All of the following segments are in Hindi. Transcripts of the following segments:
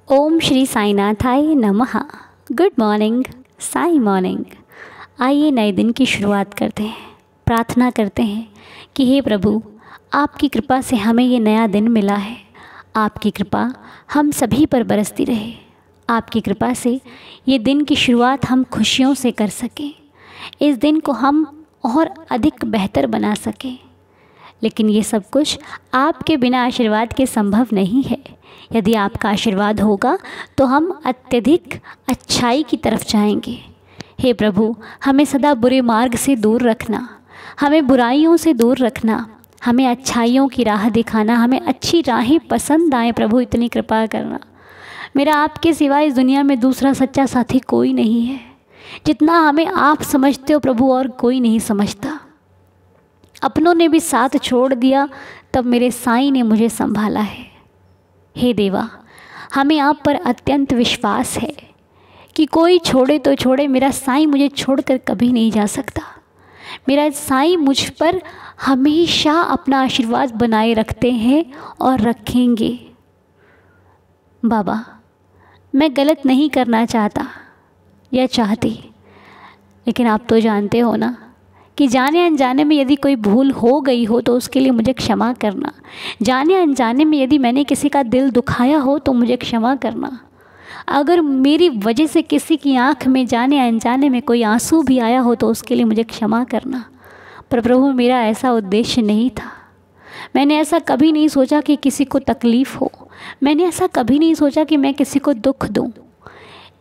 ओम श्री साईनाथाय नमः। Good morning, Sai morning. आइए नए दिन की शुरुआत करते हैं। प्रार्थना करते हैं कि हे प्रभु, आपकी कृपा से हमें ये नया दिन मिला है। आपकी कृपा हम सभी पर बरसती रहे। आपकी कृपा से ये दिन की शुरुआत हम खुशियों से कर सकें। इस दिन को हम और अधिक बेहतर बना सकें। लेकिन ये सब कुछ आपके बिना आशीर्वाद के संभव नहीं है। यदि आपका आशीर्वाद होगा तो हम अत्यधिक अच्छाई की तरफ जाएंगे। हे प्रभु, हमें सदा बुरे मार्ग से दूर रखना, हमें बुराइयों से दूर रखना, हमें अच्छाइयों की राह दिखाना, हमें अच्छी राहें पसंद आए। प्रभु, इतनी कृपा करना। मेरा आपके सिवा इस दुनिया में दूसरा सच्चा साथी कोई नहीं है। जितना हमें आप समझते हो प्रभु, और कोई नहीं समझता। अपनों ने भी साथ छोड़ दिया, तब मेरे साईं ने मुझे संभाला है। हे देवा, हमें आप पर अत्यंत विश्वास है कि कोई छोड़े तो छोड़े, मेरा साईं मुझे छोड़कर कभी नहीं जा सकता। मेरा साईं मुझ पर हमेशा अपना आशीर्वाद बनाए रखते हैं और रखेंगे। बाबा, मैं गलत नहीं करना चाहता या चाहती, लेकिन आप तो जानते हो ना कि जाने अनजाने में यदि कोई भूल हो गई हो तो उसके लिए मुझे क्षमा करना। जाने अनजाने में यदि मैंने किसी का दिल दुखाया हो तो मुझे क्षमा करना। अगर मेरी वजह से किसी की आंख में जाने अनजाने में कोई आंसू भी आया हो तो उसके लिए मुझे क्षमा करना। पर प्रभु, मेरा ऐसा उद्देश्य नहीं था। मैंने ऐसा कभी नहीं सोचा कि किसी को तकलीफ़ हो। मैंने ऐसा कभी नहीं सोचा कि मैं किसी को दुख दूँ।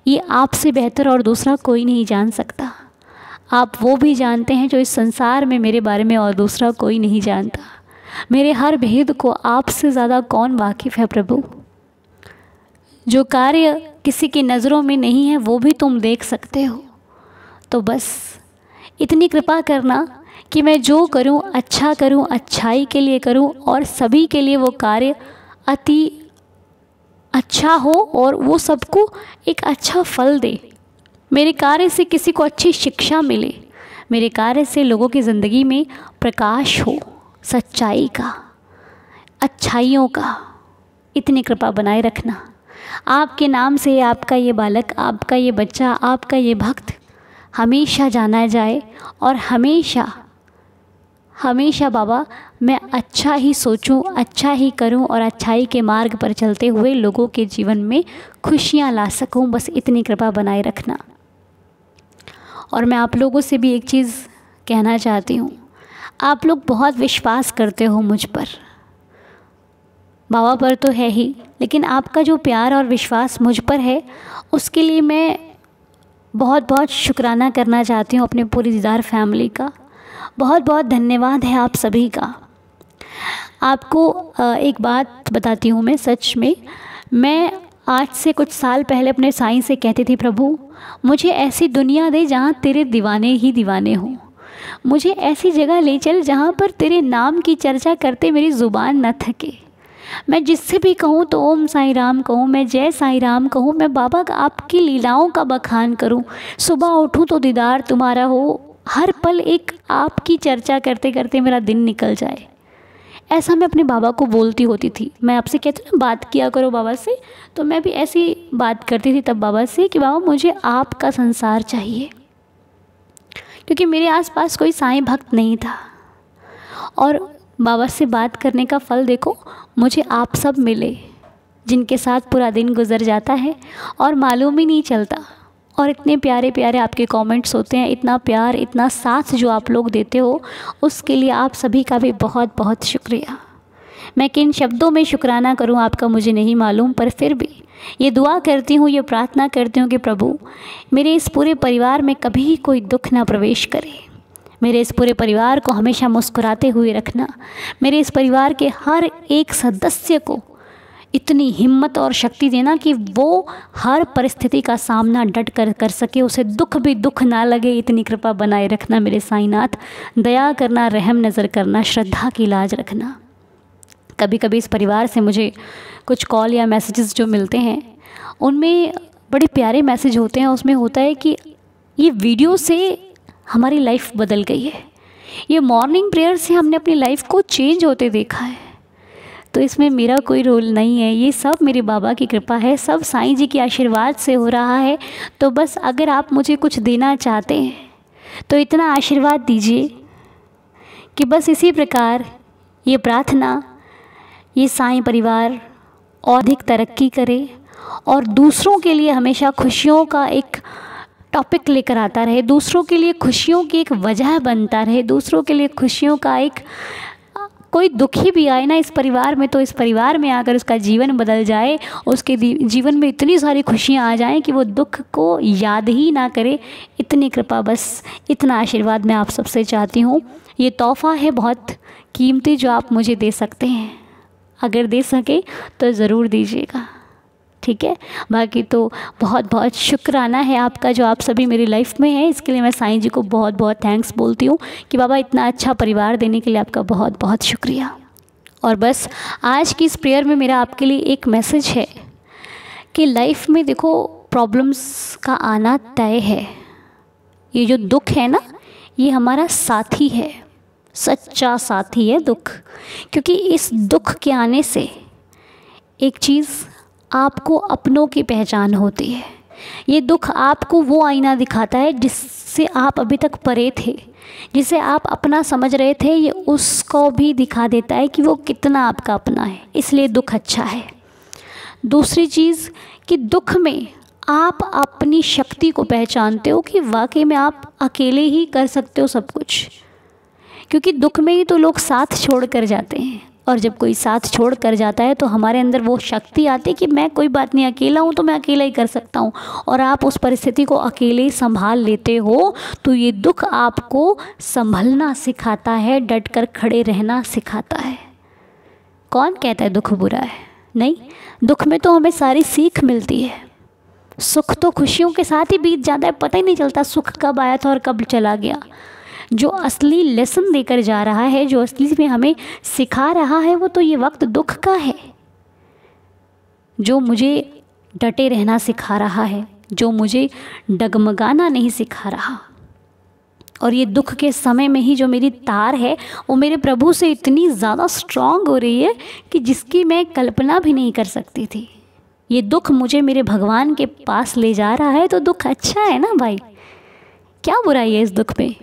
ये आपसे बेहतर और दूसरा कोई नहीं जान सकता। आप वो भी जानते हैं जो इस संसार में मेरे बारे में और दूसरा कोई नहीं जानता। मेरे हर भेद को आपसे ज़्यादा कौन वाकिफ़ है प्रभु। जो कार्य किसी की नज़रों में नहीं है वो भी तुम देख सकते हो। तो बस इतनी कृपा करना कि मैं जो करूं अच्छा करूं, अच्छाई के लिए करूं और सभी के लिए वो कार्य अति अच्छा हो और वो सबको एक अच्छा फल दे। मेरे कार्य से किसी को अच्छी शिक्षा मिले। मेरे कार्य से लोगों की ज़िंदगी में प्रकाश हो, सच्चाई का, अच्छाइयों का। इतनी कृपा बनाए रखना। आपके नाम से आपका ये बालक, आपका ये बच्चा, आपका ये भक्त हमेशा जाना जाए और हमेशा हमेशा बाबा मैं अच्छा ही सोचूं, अच्छा ही करूं और अच्छाई के मार्ग पर चलते हुए लोगों के जीवन में खुशियां ला सकूं। बस इतनी कृपा बनाए रखना। और मैं आप लोगों से भी एक चीज़ कहना चाहती हूँ। आप लोग बहुत विश्वास करते हो मुझ पर, बाबा पर तो है ही, लेकिन आपका जो प्यार और विश्वास मुझ पर है उसके लिए मैं बहुत बहुत शुक्राना करना चाहती हूँ अपने पूरी दीदार फैमिली का। बहुत बहुत धन्यवाद है आप सभी का। आपको एक बात बताती हूँ मैं। सच में मैं आज से कुछ साल पहले अपने साईं से कहती थी, प्रभु मुझे ऐसी दुनिया दे जहाँ तेरे दीवाने ही दीवाने हों। मुझे ऐसी जगह ले चल जहाँ पर तेरे नाम की चर्चा करते मेरी ज़ुबान न थके। मैं जिससे भी कहूँ तो ओम साईं राम कहूँ, मैं जय साईं राम कहूँ, मैं बाबा आपकी लीलाओं का बखान करूँ। सुबह उठूँ तो दीदार तुम्हारा हो। हर पल एक आपकी चर्चा करते करते मेरा दिन निकल जाए। ऐसा मैं अपने बाबा को बोलती होती थी। मैं आपसे कहती ना बात किया करो बाबा से, तो मैं भी ऐसी बात करती थी तब बाबा से कि बाबा मुझे आपका संसार चाहिए। क्योंकि मेरे आसपास कोई साईं भक्त नहीं था। और बाबा से बात करने का फल देखो, मुझे आप सब मिले जिनके साथ पूरा दिन गुजर जाता है और मालूम ही नहीं चलता। और इतने प्यारे प्यारे आपके कमेंट्स होते हैं, इतना प्यार, इतना साथ जो आप लोग देते हो, उसके लिए आप सभी का भी बहुत बहुत शुक्रिया। मैं किन शब्दों में शुक्राना करूं आपका मुझे नहीं मालूम, पर फिर भी ये दुआ करती हूँ, ये प्रार्थना करती हूँ कि प्रभु मेरे इस पूरे परिवार में कभी कोई दुख ना प्रवेश करे। मेरे इस पूरे परिवार को हमेशा मुस्कुराते हुए रखना। मेरे इस परिवार के हर एक सदस्य को इतनी हिम्मत और शक्ति देना कि वो हर परिस्थिति का सामना डट कर सके, उसे दुख भी दुख ना लगे। इतनी कृपा बनाए रखना मेरे साईनाथ। दया करना, रहम नज़र करना, श्रद्धा की लाज रखना। कभी कभी इस परिवार से मुझे कुछ कॉल या मैसेजेस जो मिलते हैं उनमें बड़े प्यारे मैसेज होते हैं। उसमें होता है कि ये वीडियो से हमारी लाइफ बदल गई है, ये मॉर्निंग प्रेयर से हमने अपनी लाइफ को चेंज होते देखा है। तो इसमें मेरा कोई रोल नहीं है, ये सब मेरे बाबा की कृपा है, सब साईं जी के आशीर्वाद से हो रहा है। तो बस अगर आप मुझे कुछ देना चाहते हैं तो इतना आशीर्वाद दीजिए कि बस इसी प्रकार ये प्रार्थना, ये साईं परिवार और अधिक तरक्की करे और दूसरों के लिए हमेशा खुशियों का एक टॉपिक लेकर आता रहे, दूसरों के लिए खुशियों की एक वजह बनता रहे, दूसरों के लिए खुशियों का एक, कोई दुखी भी आए ना इस परिवार में तो इस परिवार में आकर उसका जीवन बदल जाए, उसके जीवन में इतनी सारी खुशियाँ आ जाएं कि वो दुख को याद ही ना करे। इतनी कृपा, बस इतना आशीर्वाद मैं आप सबसे चाहती हूँ। ये तोहफ़ा है बहुत कीमती जो आप मुझे दे सकते हैं, अगर दे सके तो ज़रूर दीजिएगा, ठीक है। बाकी तो बहुत बहुत शुक्राना है आपका जो आप सभी मेरी लाइफ में हैं। इसके लिए मैं साईं जी को बहुत बहुत थैंक्स बोलती हूँ कि बाबा इतना अच्छा परिवार देने के लिए आपका बहुत बहुत शुक्रिया। और बस आज की इस प्रेयर में मेरा आपके लिए एक मैसेज है कि लाइफ में देखो प्रॉब्लम्स का आना तय है। ये जो दुख है ना, ये हमारा साथी है, सच्चा साथी है दुख। क्योंकि इस दुख के आने से एक चीज़ आपको अपनों की पहचान होती है। ये दुख आपको वो आईना दिखाता है जिससे आप अभी तक परे थे, जिसे आप अपना समझ रहे थे, ये उसको भी दिखा देता है कि वो कितना आपका अपना है। इसलिए दुख अच्छा है। दूसरी चीज़ कि दुख में आप अपनी शक्ति को पहचानते हो कि वाकई में आप अकेले ही कर सकते हो सब कुछ। क्योंकि दुख में ही तो लोग साथ छोड़ कर जाते हैं, और जब कोई साथ छोड़ कर जाता है तो हमारे अंदर वो शक्ति आती है कि मैं कोई बात नहीं, अकेला हूँ तो मैं अकेला ही कर सकता हूँ, और आप उस परिस्थिति को अकेले ही संभाल लेते हो। तो ये दुख आपको संभलना सिखाता है, डट कर खड़े रहना सिखाता है। कौन कहता है दुख बुरा है? नहीं, दुख में तो हमें सारी सीख मिलती है। सुख तो खुशियों के साथ ही बीत जाता है, पता ही नहीं चलता सुख कब आया था और कब चला गया। जो असली लेसन देकर जा रहा है, जो असली में हमें सिखा रहा है, वो तो ये वक्त दुख का है, जो मुझे डटे रहना सिखा रहा है, जो मुझे डगमगाना नहीं सिखा रहा। और ये दुख के समय में ही जो मेरी तार है वो मेरे प्रभु से इतनी ज़्यादा स्ट्रॉन्ग हो रही है कि जिसकी मैं कल्पना भी नहीं कर सकती थी। ये दुख मुझे मेरे भगवान के पास ले जा रहा है, तो दुख अच्छा है ना भाई, क्या बुराई है इस दुख में?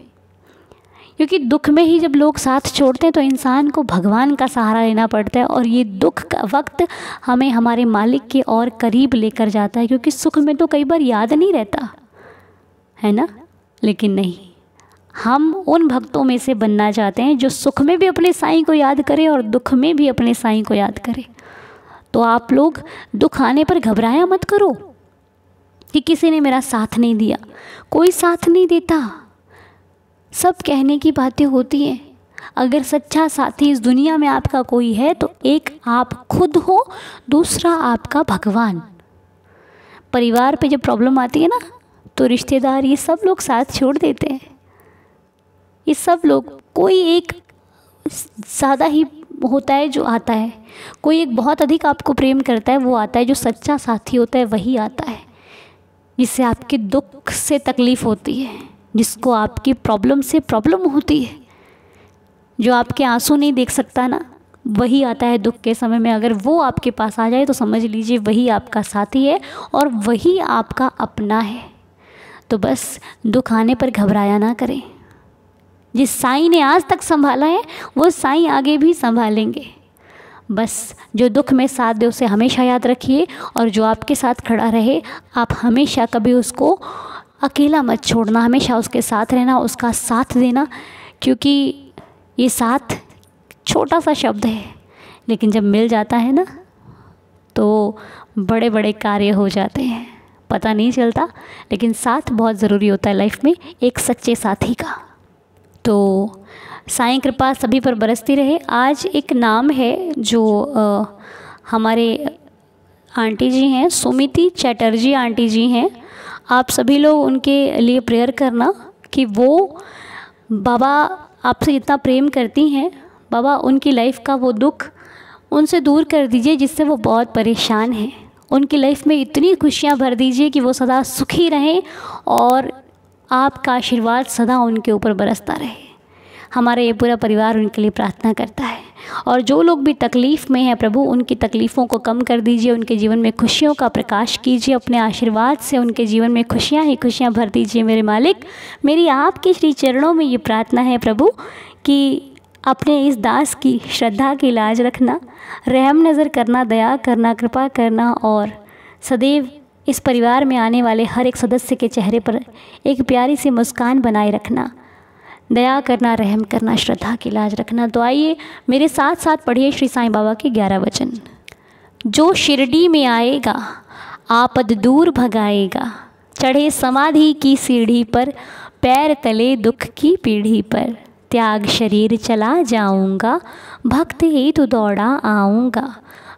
क्योंकि दुख में ही जब लोग साथ छोड़ते हैं तो इंसान को भगवान का सहारा लेना पड़ता है, और ये दुख का वक्त हमें हमारे मालिक के और करीब लेकर जाता है। क्योंकि सुख में तो कई बार याद नहीं रहता है ना, लेकिन नहीं, हम उन भक्तों में से बनना चाहते हैं जो सुख में भी अपने साईं को याद करें और दुख में भी अपने साईं को याद करें। तो आप लोग दुख आने पर घबराया मत करो कि किसी ने मेरा साथ नहीं दिया। कोई साथ नहीं देता, सब कहने की बातें होती हैं। अगर सच्चा साथी इस दुनिया में आपका कोई है तो एक आप खुद हो, दूसरा आपका भगवान। परिवार पे जब प्रॉब्लम आती है ना तो रिश्तेदार ये सब लोग साथ छोड़ देते हैं। ये सब लोग, कोई एक ज़्यादा ही होता है जो आता है, कोई एक बहुत अधिक आपको प्रेम करता है वो आता है। जो सच्चा साथी होता है वही आता है जिससे आपके दुख से तकलीफ़ होती है, जिसको आपकी प्रॉब्लम से प्रॉब्लम होती है। जो आपके आंसू नहीं देख सकता ना, वही आता है दुख के समय में। अगर वो आपके पास आ जाए तो समझ लीजिए वही आपका साथी है और वही आपका अपना है। तो बस दुख आने पर घबराया ना करें। जिस साईं ने आज तक संभाला है वो साईं आगे भी संभालेंगे। बस जो दुख में साथ दे उसे हमेशा याद रखिए, और जो आपके साथ खड़ा रहे आप हमेशा कभी उसको अकेला मत छोड़ना, हमेशा उसके साथ रहना, उसका साथ देना। क्योंकि ये साथ छोटा सा शब्द है, लेकिन जब मिल जाता है ना तो बड़े बड़े कार्य हो जाते हैं, पता नहीं चलता। लेकिन साथ बहुत ज़रूरी होता है लाइफ में, एक सच्चे साथी का। तो साईं कृपा सभी पर बरसती रहे। आज एक नाम है जो हमारे आंटी जी हैं, सुमिति चटर्जी आंटी जी हैं। आप सभी लोग उनके लिए प्रेयर करना कि वो बाबा आपसे जितना प्रेम करती हैं, बाबा उनकी लाइफ का वो दुख उनसे दूर कर दीजिए जिससे वो बहुत परेशान हैं। उनकी लाइफ में इतनी खुशियाँ भर दीजिए कि वो सदा सुखी रहें और आपका आशीर्वाद सदा उनके ऊपर बरसता रहे। हमारा ये पूरा परिवार उनके लिए प्रार्थना करता है। और जो लोग भी तकलीफ़ में हैं प्रभु, उनकी तकलीफ़ों को कम कर दीजिए, उनके जीवन में खुशियों का प्रकाश कीजिए, अपने आशीर्वाद से उनके जीवन में खुशियाँ ही खुशियाँ भर दीजिए मेरे मालिक। मेरी आपके श्री चरणों में ये प्रार्थना है प्रभु कि अपने इस दास की श्रद्धा की लाज रखना, रहम नज़र करना, दया करना, कृपा करना और सदैव इस परिवार में आने वाले हर एक सदस्य के चेहरे पर एक प्यारी सी मुस्कान बनाए रखना, दया करना, रहम करना, श्रद्धा की लाज रखना। तो आइए मेरे साथ साथ पढ़िए श्री साईं बाबा के 11 वचन। जो शिरडी में आएगा आपद दूर भगाएगा, चढ़े समाधि की सीढ़ी पर, पैर तले दुख की पीढ़ी पर, त्याग शरीर चला जाऊंगा, भक्त हेतु दौड़ा आऊँगा,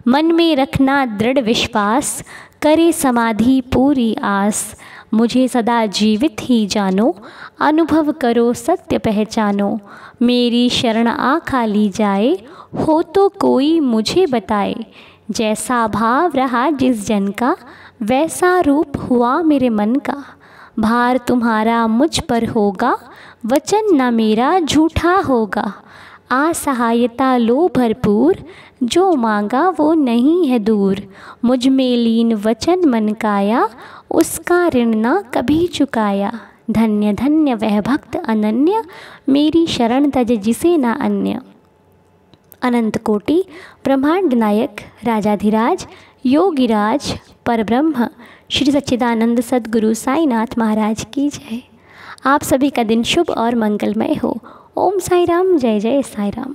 मन में रखना दृढ़ विश्वास, करे समाधि पूरी आस, मुझे सदा जीवित ही जानो, अनुभव करो सत्य पहचानो, मेरी शरण आ खाली जाए, हो तो कोई मुझे बताए, जैसा भाव रहा जिस जन का, वैसा रूप हुआ मेरे मन का, भार तुम्हारा मुझ पर होगा, वचन न मेरा झूठा होगा, असहायता लो भरपूर, जो मांगा वो नहीं है दूर, मुझ में लीन वचन मन काया, उसका ऋण न कभी चुकाया, धन्य धन्य वह भक्त अनन्य, मेरी शरण तज जिसे न अन्य। अनंत कोटि ब्रह्मांड नायक राजाधिराज योगिराज परब्रह्म श्री सच्चिदानंद सद्गुरु साईनाथ महाराज की जय। आप सभी का दिन शुभ और मंगलमय हो। ओम साई राम, जय जय साई राम।